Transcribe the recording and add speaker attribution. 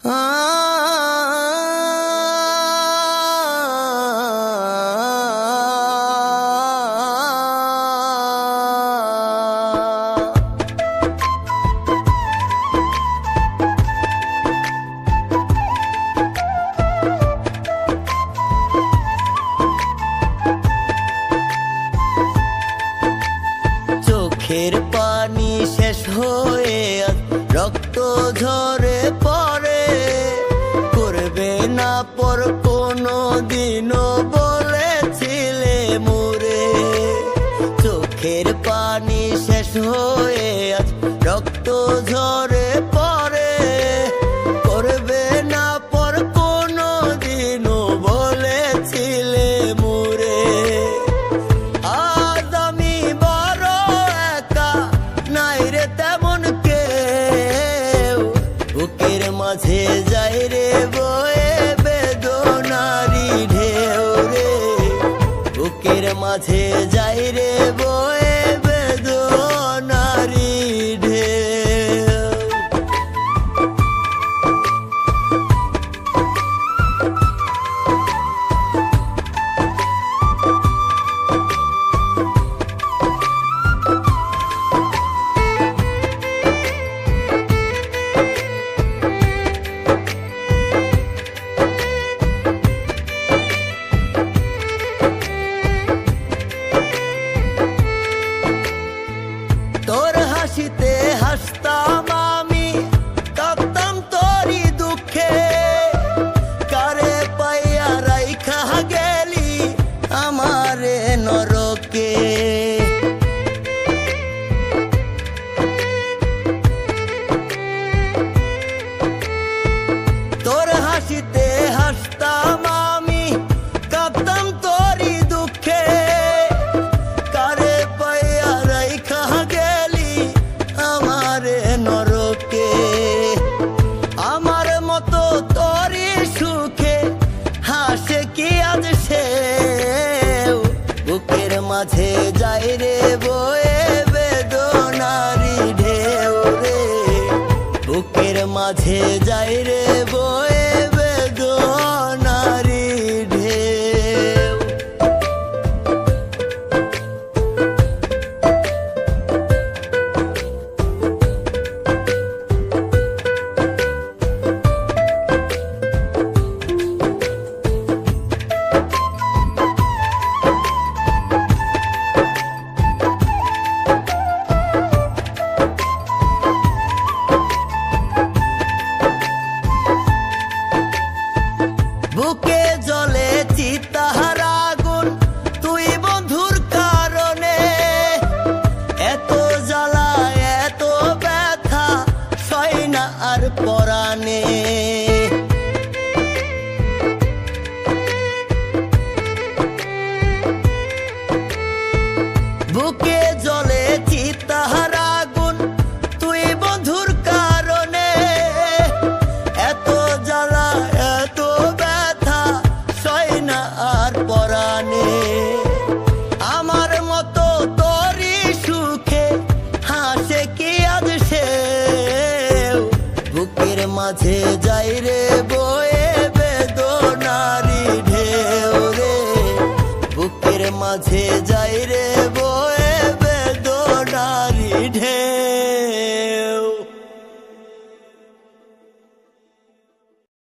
Speaker 1: চোখের পানি শেষ হয়ে রক্ত ঝরে পড়ে, করবে না পর কোনো দিনও বলেছিলে মোরে। চোখের পানি শেষ হয়ে রক্ত ঝরে পড়ে, করবে না পর কোনো দিনও বলেছিলে মোরে। আজ আমি বড় একা, নাই রে তেমন কেউ, বুকের মাঝে যাই রে বয়ে বেদনারি ঢেউ রে, বুকের মাঝে যাই রে বয়ে বেদনারি ঢেউ। তোর হাসিতে হাসতাম আমি, কাঁদতাম তোরই দুঃখে, কারে পাইয়া রাইখা গেলি আমারে নরকে। তোর হাসিতে হাসতাম আমি, কাঁদতাম তোরই দুঃখে, কারে পাইয়া রাইখা গেলি আমারে নরকে। আমার মতো তোরই সুখে হাসে কি আজ সেও, বুকের মাঝে যাই রে বয়ে বেদনারি ঢেউ রে, বুকের মাঝে যাই রে বয়ে বেদনারি ঢেউ। বুকে জ্বলে চিতাহার আগুন, তুই বন্ধুর কারণে, এত জ্বালা এত ব্যথা সয় না আর পরাণে। বুকে জ্বলে চিতাহার আগুন, তুই বন্ধুর কারণে, এত জ্বালা এত ব্যথা সয় না আর পরাণে। আমার মতো তোরই সুখে হাসে কি আজ সেও, বুকের মাঝে যাই রে বয়ে বেদনারি ঢেউ রে, বুকের মাঝে যাই রে